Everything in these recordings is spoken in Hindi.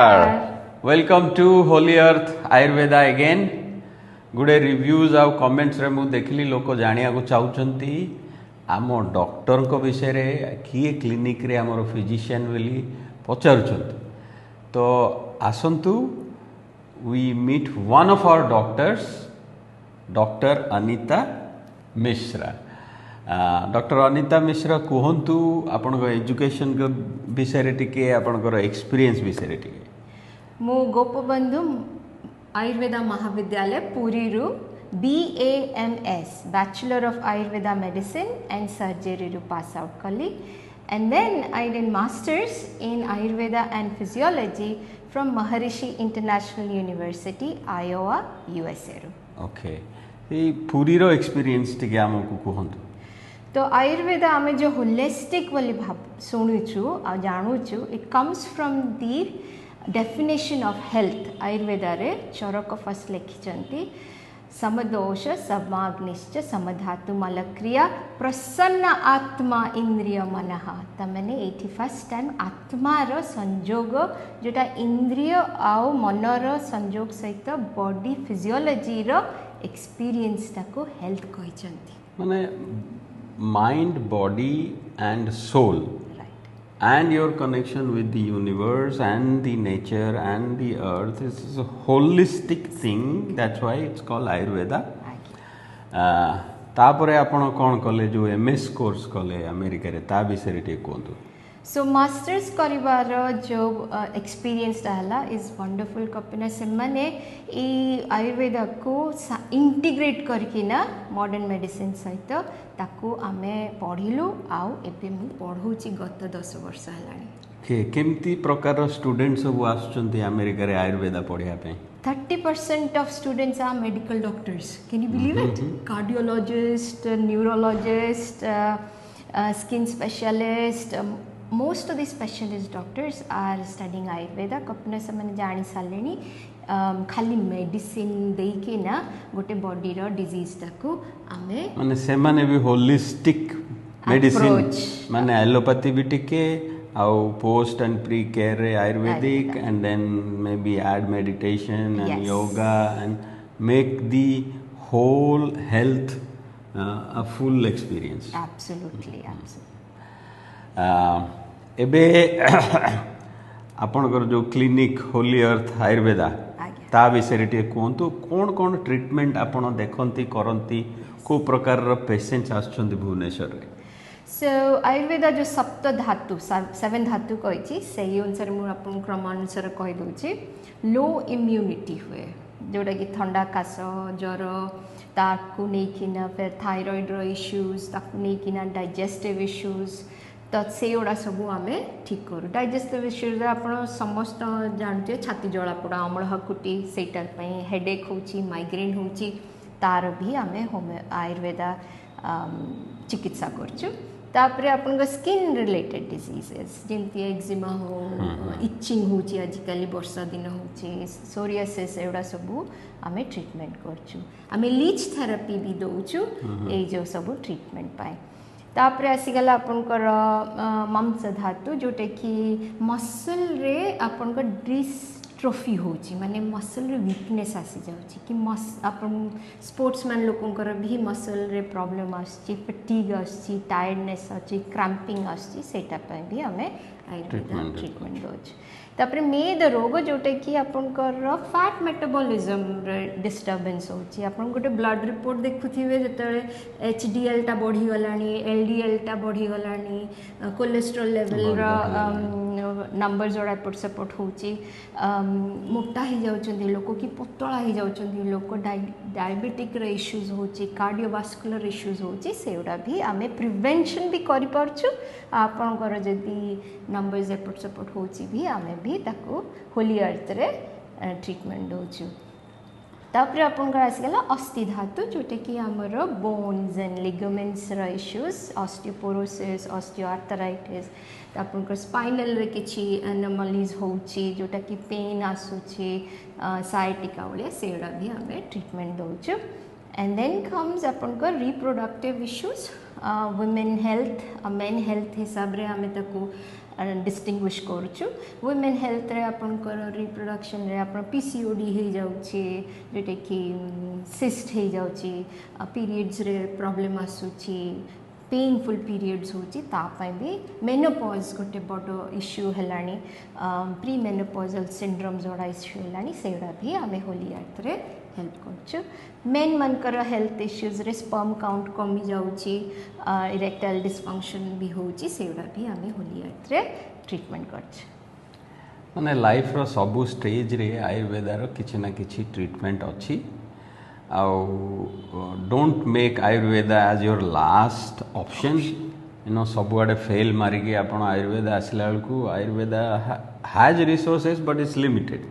Welcome to Holi earth Ayurveda again गुडे रिव्यूज आउ कमेंट्स रे मु देखली लोक जानिया को चाहउछंती आम डॉक्टर को विषय रे किए क्लिनिक रे हमर फिजिशियन बोली पचारुछंती तो आसंतु we meet one of our doctors doctor Anita Mishra. Doctor Anita Mishra कहतु आपण एजुकेशन के विषय रे टिके आपणकर एक्सपीरियंस विषय रे टिके। मु गोपबंधु आयुर्वेदा महाविद्यालय पुरी रु BAMS Bachelor of Ayurveda Medicine and Surgery ru pass out kali, and then I did masters in Ayurveda and Physiology from Maharishi International University Iowa USA ru। Okay ए पुरी रो एक्सपीरियंस टिके हमकु कहंतु। तो आयुर्वेदा आमे जो होलिस्टिक वाली भाव सुनुछु आ जानुछु, it comes from the definition of health. Ayurveda रे चरक फर्स्ट लिखिचंती समदोष समाग्निश्च समधातु मलक्रिया प्रसन्न आत्मा इंद्रिय मनः। तमने एठी फर्स्ट टाइम आत्मा रो संयोग जोटा इंद्रिय आउ मनर संयोग सहित बॉडी फिजियोलॉजी रो एक्सपीरियंस टाको हेल्थ कहिचंती, माने mind, body and soul, right, and your connection with the universe and the nature and the earth is a holistic thing, that's why it's called Ayurveda। तापरे आपण कोन कॉले जो MS कोर्स कॉले अमेरिका रे ता विषय रे कोंतु। सो मास्टर्स करिवार जो एक्सपीरियंस रहला इज वंडरफुल कपिना से माने ई आयुर्वेदा को इंटीग्रेट करके ना मॉडर्न मेडिसिन सहित ताको आमे पढ़िलु आउ एबे मु पढ़ौची गत 10 वर्ष हलानी। के केमती प्रकार स्टूडेंट सब आछुचंती अमेरिका रे आयुर्वेदा पढ़िया पे। 30% of students are medical doctors, can you believe it? Cardiologist, neurologist, skin specialist, most of the specialist doctors are studying Ayurveda। कपना से मैंने जानी सालेनी खाली मेडिसिन दे के ना गोटे बॉडी रो डिजीज टाको आमे माने से माने भी होलिस्टिक मेडिसिन माने एलोपैथी भी टिके आउ post and pre care Ayurvedic and then may be add meditation and yoga and make the whole health a full experience। Absolutely, absolutely। एबे आपनकर जो क्लिनिक होली अर्थ आयुर्वेदा ता विषय टे कोंतु कोन कोन ट्रीटमेंट आपण देखंती करंती को प्रकार रो पेशेंट्स आछंती भुवनेश्वर रे। सो आयुर्वेदा जो सप्त धातु 7 धातु कहिछि सेही अनुसार मु आपन क्रमानुसार कहि दोछि। लो इम्यूनिटी हुए जोटा कि ठंडा काश ज्वर ताकू नहीं फिर थायराइड रो इश्यूज ताकू नहीं डाइजेस्टिव इश्यूज तो से गुड़ा सब आम ठीक करूँ। डाइजेस्टिव इश्यूज आप समस्त जानते छाती जलापोड़ा अम्ल हकुटी से हेडेक हो माइग्रेन हो तार भी आम आयुर्वेदा चिकित्सा करचु। तापर आपन स्किन रिलेटेड डिजीजेस जमती एक्जिमा हो इचिंग हो आजिकल वर्षा दिन हो सोरियासिस एवडा सब आम ट्रीटमेंट करचु। आम लीच थेरापी भी दौचु ये जो सब ट्रीटमेंट पाए। तापर आसीगला आपनकर मांस धातु जोटे कि मसल रे आपनकर डिस्ट्रोफी होची माने मसल रे वीकनेस आसी जाउची कि आपन स्पोर्ट्समैन लोकंकर भी मसल रे प्रॉब्लम आसी फटीग आसी टायर्डनेस आसी क्रैम्पिंग आसी सेटा पे भी हमें आयुर्वेदा ट्रीटमेंट दोच। तापर मेद रोग जोटे कि आपनकर फैट मेटाबॉलिज्म रे डिस्टर्बेंस होची आपन गोटे ब्लड रिपोर्ट देखुथिबे जतले HDL टा बढ़ी गलानी LDL टा बढ़ी गलानी कोलेस्ट्रॉल लेवल रा नंबर जोड़ा एपट सेपट होची मोटा ही जाउचंदी लोक कि पतला ही जाउचंदी लोक डायबिटिक रे इश्यूज होची कार्डियोवास्कुलर इश्यूज होची सेउडा भी आमे प्रिवेंशन भी करि परछु। आपनकर जदी नंबर्स एपट सेपट होची भी आमे भी ताको होली अर्थ रे ट्रीटमेंट दोछु। तापर आपनकर आसीगला अस्थि धातु जोटे कि हमर बोन्स एंड लिगामेंट्स रा इश्यूज ऑस्टियोपोरोसिस ऑस्टियोआर्थराइटिस आपनकर स्पाइनल रे किछि एनोमलीज होची जोटा कि पेन आसुची साइटिका वाले सेडा भी हमें ट्रीटमेंट दोछु। एंड देन कम्स आपनकर reproductive issues women health main health हिसाब रे हमें ताको डिस्टिंग्विश करूँ वुमेन हेल्थ रे आपनकर रिप्रोडक्शन रे आपन पीसीओडी हो जाउछि जेटा कि सिस्ट हो जाउछि पीरियड्स रे प्रॉब्लम आसुछि पेनफुल पीरियड्स होची तापाई भी मेनोपॉज गोटे बड़ इश्यू हेलानी प्री मेनोपॉजल सिंड्रोम जोड़ा इश्यू हेलानी सेगुड़ा भी आमे होली अर्थ रे हेल्प करछु मेन मनकर हेल्थ इश्यूज रे स्पर्म काउंट कमी जाउची इरेक्टाइल डिसफंक्शन भी होची सेगुड़ा भी आमे होली अर्थ रे ट्रीटमेंट करछु माने लाइफ रो सबु स्टेज रे आयुर्वेदा रो किछि ना किछि ट्रीटमेंट अछि don't make Ayurveda as your last option you know सबुआडे फेल मारिकी आपण आयुर्वेदा आसला बेलू Ayurveda has resources but it's limited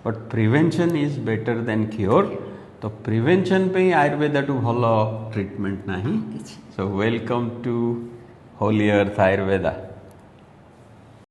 but prevention is better than cure तो प्रिवेंशन पे आयुर्वेदा टू भल ट्रीटमेंट नहीं so welcome to Holi earth Ayurveda.